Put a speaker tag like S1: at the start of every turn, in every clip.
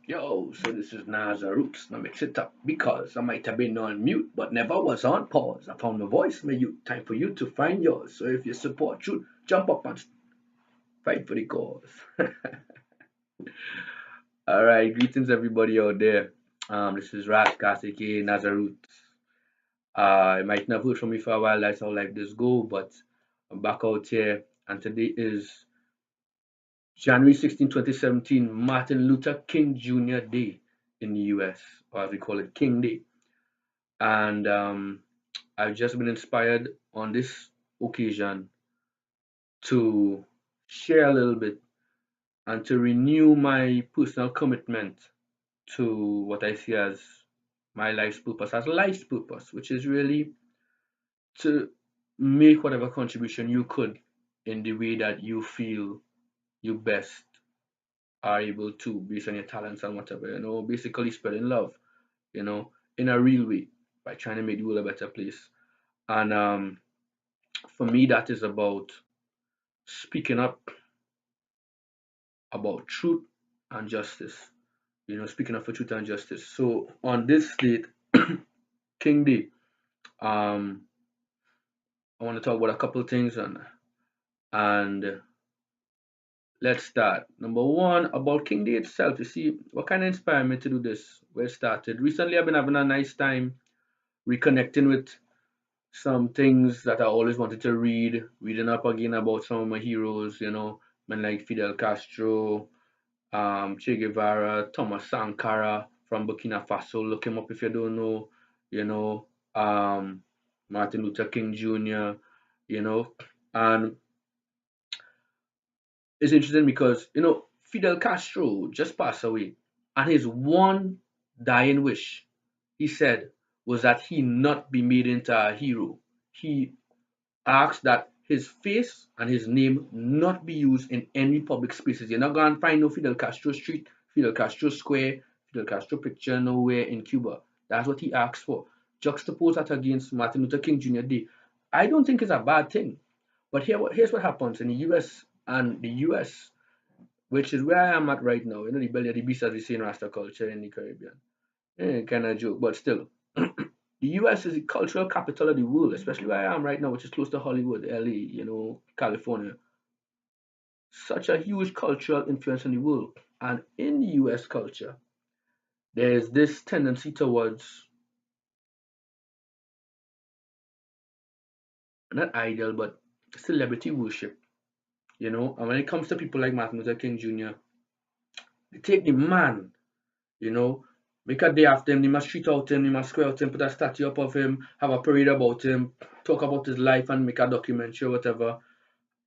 S1: Yo, so this is Naza Roots. Now mix it up because I might have been on mute, but never was on pause. I found my voice, my youth. Time for you to find yours. So if you support truth, jump up and fight for the cause. All right, greetings everybody out there. This is Raskas, aka Naza Roots. You might not have heard from me for a while. That's how life does go, but I'm back out here, and today is January 16, 2017, Martin Luther King Jr. Day in the US, or as we call it, King Day. And I've just been inspired on this occasion to share a little bit and to renew my personal commitment to what I see as my life's purpose, which is really to make whatever contribution you could in the way that you feel you best are able to based on your talents and whatever, basically spreading love, in a real way by trying to make the world a better place. And for me, that is about speaking up about truth and justice, speaking up for truth and justice. So on this date, King Day, um, I want to talk about a couple of things and let's start. Number one, about King Day itself. You see, what kind of inspired me to do this? Where it started. Recently, I've been having a nice time reconnecting with some things that I always wanted to reading up again about some of my heroes, men like Fidel Castro, Che Guevara, Thomas Sankara from Burkina Faso. Look him up if you don't know, you know, um, Martin Luther King Jr., you know, and it's interesting because, Fidel Castro just passed away, and his one dying wish, he said, was that he not be made into a hero. He asked that his face and his name not be used in any public spaces. You're not going to find no Fidel Castro Street, Fidel Castro Square, Fidel Castro picture nowhere in Cuba. That's what he asked for. Juxtapose that against Martin Luther King Jr. Day. I don't think it's a bad thing. But here's what happens in the US and the US, which is where I am at right now. The belly of the beast as we say in Rasta culture in the Caribbean. Kind of joke, but still. The US is the cultural capital of the world, especially where I am right now, which is close to Hollywood, LA, California. Such a huge cultural influence in the world. And in the US culture, there's this tendency towards not idol, but celebrity worship, And when it comes to people like Martin Luther King Jr., they take the man, you know, make a day after him, they must street out him, they must square out him, put a statue up of him, have a parade about him, talk about his life and make a documentary or whatever,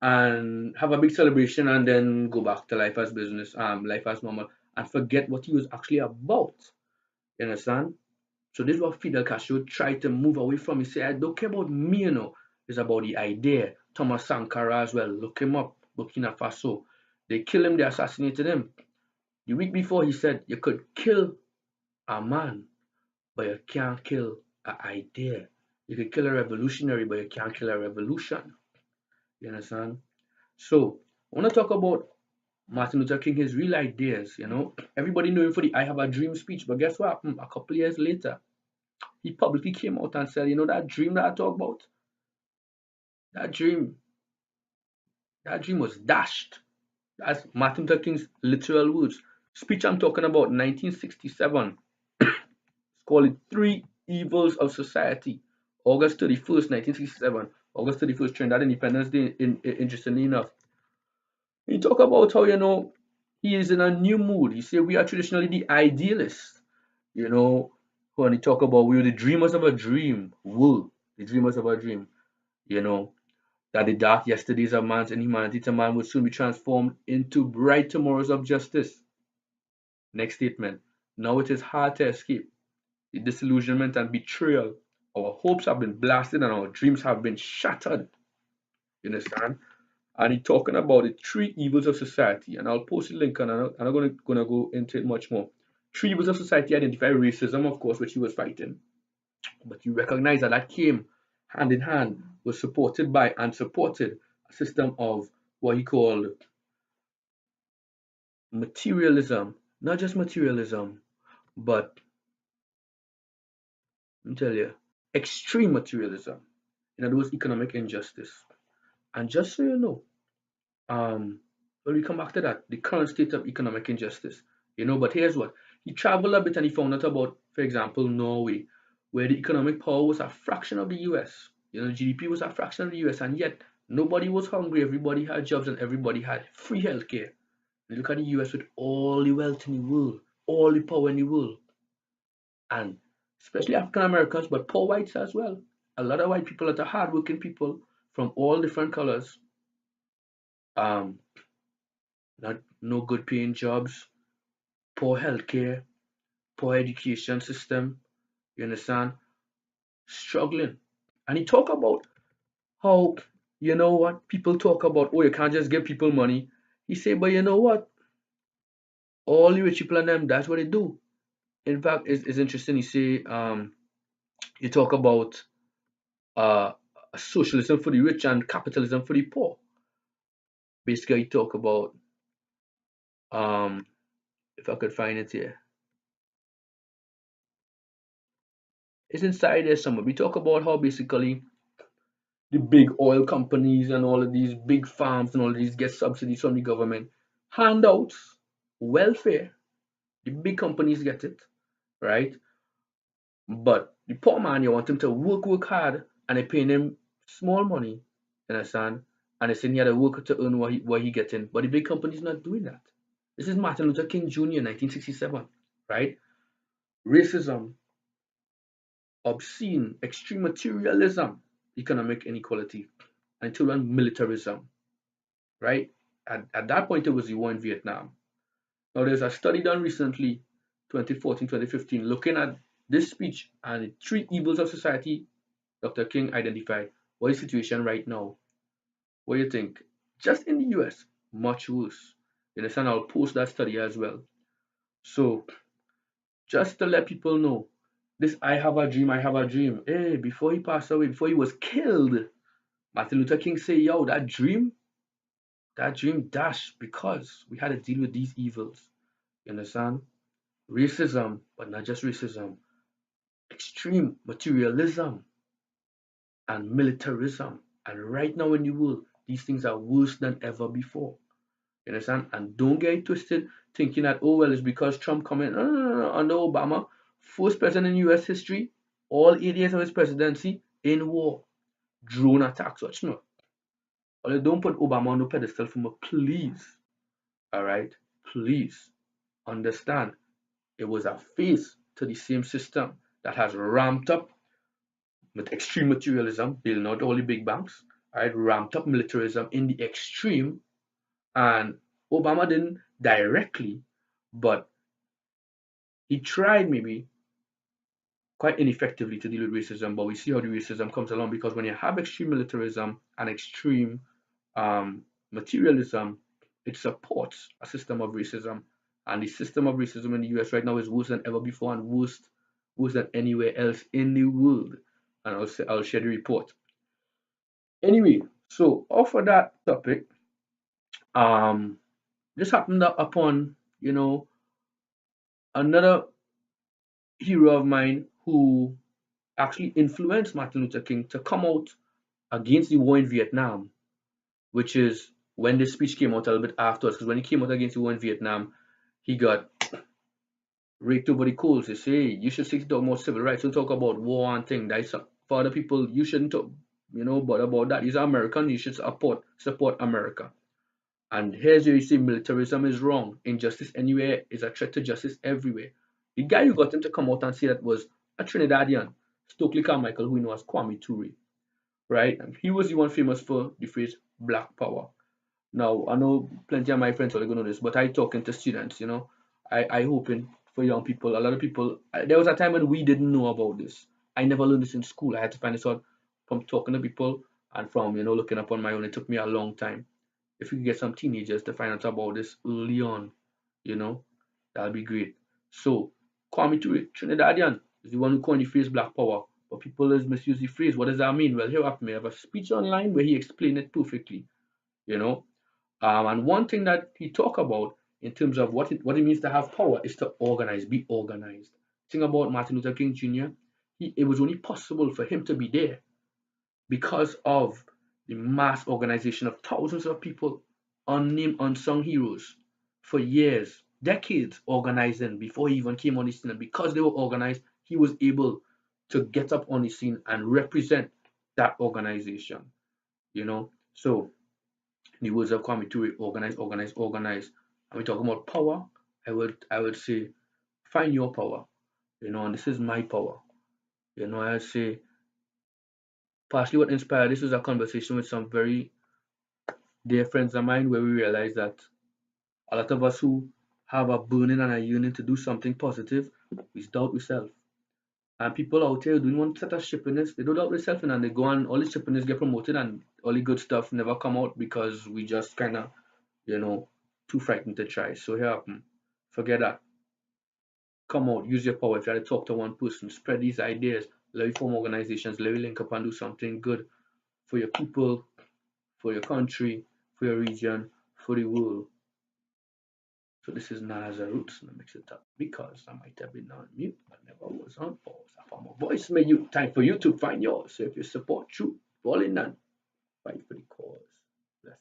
S1: and have a big celebration and then go back to life as business, life as normal, and forget what he was actually about. You understand? So this is what Fidel Castro tried to move away from. He said, I don't care about me, It's about the idea. Thomas Sankara as well. Look him up. Burkina Faso. They killed him, they assassinated him. The week before he said you could kill a man, but you can't kill an idea. You could kill a revolutionary, but you can't kill a revolution. You understand? So I want to talk about Martin Luther King, his real ideas. Everybody knew him for the I Have a Dream speech, but guess what happened? A couple years later, he publicly came out and said, that dream that I talk about, that dream, that dream was dashed. That's Martin Luther King's literal words. Speech I'm talking about, 1967. It's called Three Evils of Society. August 31st, 1967. August 31st, Trinidad Independence Day, interestingly enough. He talk about how, he is in a new mood. He said we are traditionally the idealists, you know, when he talk about we are the dreamers of a dream, the dreamers of a dream, you know, that the dark yesterdays of man's inhumanity to man would soon be transformed into bright tomorrows of justice. Next statement. Now it is hard to escape the disillusionment and betrayal. Our hopes have been blasted and our dreams have been shattered. You understand? And he's talking about the three evils of society. And I'll post a link and I'm not gonna go into it much more. Three evils of society identify racism, of course, which he was fighting. But you recognize that came hand in hand, was supported by and supported a system of what he called materialism not just materialism, but let me tell you, extreme materialism. In other words, economic injustice. And just so you know, when we come back to that, the current state of economic injustice, but here's what he traveled a bit and he found out about, for example, Norway, where the economic power was a fraction of the US. GDP was a fraction of the US, and yet nobody was hungry, everybody had jobs, and everybody had free healthcare. Look at the US with all the wealth in the world, all the power in the world, and especially African Americans, but poor whites as well. A lot of white people that are hardworking people from all different colors, um, not no good paying jobs, poor healthcare, poor education system, you understand, struggling. And he talk about how, what, people talk about, oh, you can't just give people money. He say, but you know what? All the rich people and them, that's what they do. In fact, it's interesting. He say, you talk about uh, socialism for the rich and capitalism for the poor. Basically, he talk about, um, if I could find it here, it's inside there somewhere. We talk about how basically the big oil companies and all of these big farms and all of these get subsidies from the government, handouts, welfare. The big companies get it, right? But the poor man, you want him to work hard, and they paying him small money, you understand? And they saying he had to work to earn what he getting. But the big company's not doing that. This is Martin Luther King Jr., 1967, right? Racism, obscene, extreme materialism, economic inequality, until then militarism, right? At that point, it was the war in Vietnam. Now, there's a study done recently, 2014, 2015, looking at this speech and the three evils of society Dr. King identified. What is the situation right now? What do you think? Just in the US, much worse. You understand? I'll post that study as well. So, just to let people know, this I have a dream, I have a dream. Hey, before he passed away, before he was killed, Martin Luther King say, yo, that dream dashed because we had to deal with these evils. You understand? Racism, but not just racism, extreme materialism and militarism. And right now in the world, these things are worse than ever before. You understand? And don't get it twisted thinking that, oh, well, it's because Trump coming. No, no, no, no. Under Obama, first president in US history, all 8 years of his presidency in war, drone attacks. Watch me. Although don't put Obama on the pedestal for me, please. All right? Please understand. It was a face to the same system that has ramped up with extreme materialism, bailing out all the big banks, right? Ramped up militarism in the extreme, and Obama didn't directly, but he tried maybe quite ineffectively to deal with racism. But we see how the racism comes along because when you have extreme militarism and extreme materialism, it supports a system of racism. And the system of racism in the US right now is worse than ever before and worse than anywhere else in the world. And I'll share the report. Anyway, so off of that topic, um, this happened upon, another hero of mine who actually influenced Martin Luther King to come out against the war in Vietnam, which is when this speech came out a little bit afterwards. Because when he came out against the war in Vietnam, he got raked over the coals. They say, hey, you should stick to talk about civil rights. Don't talk about war and things. That's for other people. You shouldn't talk, but about that. He's American. You should support America. And here's where you see militarism is wrong. Injustice anywhere is a threat to justice everywhere. The guy who got him to come out and say that was a Trinidadian, Stokely Carmichael, who we know as Kwame Ture, right? And he was the one famous for the phrase Black Power. Now, I know plenty of my friends are going to know this, but I talking to students, I hoping for young people. A lot of people, there was a time when we didn't know about this. I never learned this in school. I had to find this out from talking to people and from, looking up on my own. It took me a long time. If we could get some teenagers to find out about this early on, you know, that'll be great. So, Kwame Ture, Trinidadian, is the one who coined the phrase Black Power. But people has misused the phrase. What does that mean? Well, here I have a speech online where he explained it perfectly, you know. And one thing that he talked about in terms of what it means to have power is to organize, be organized. Thing about Martin Luther King Jr., it was only possible for him to be there because of the mass organization of thousands of people, unnamed, unsung heroes, for years, decades organizing before he even came on the scene. And because they were organized, he was able to get up on the scene and represent that organization. So in the words of Kwame Ture, organize, organize, organize. And we talk about power. I would say find your power. And this is my power. I would say partially what inspired this was a conversation with some very dear friends of mine where we realized that a lot of us who have a burning and a yearning to do something positive, we doubt ourselves. And people out here doing one set of shippiness, they don't doubt themselves and they go and all the shippiness get promoted and all the good stuff never come out because we just kind of, too frightened to try. So here happen. Forget that. Come out, use your power. Try to talk to one person, spread these ideas, let you form organizations, let you link up and do something good for your people, for your country, for your region, for the world. So this is Naza Roots, and I mix it up because I might have been on mute, but never was on pause. I found my voice, may you time for you to find yours. So if you support truth, fall in and fight for the cause. Bless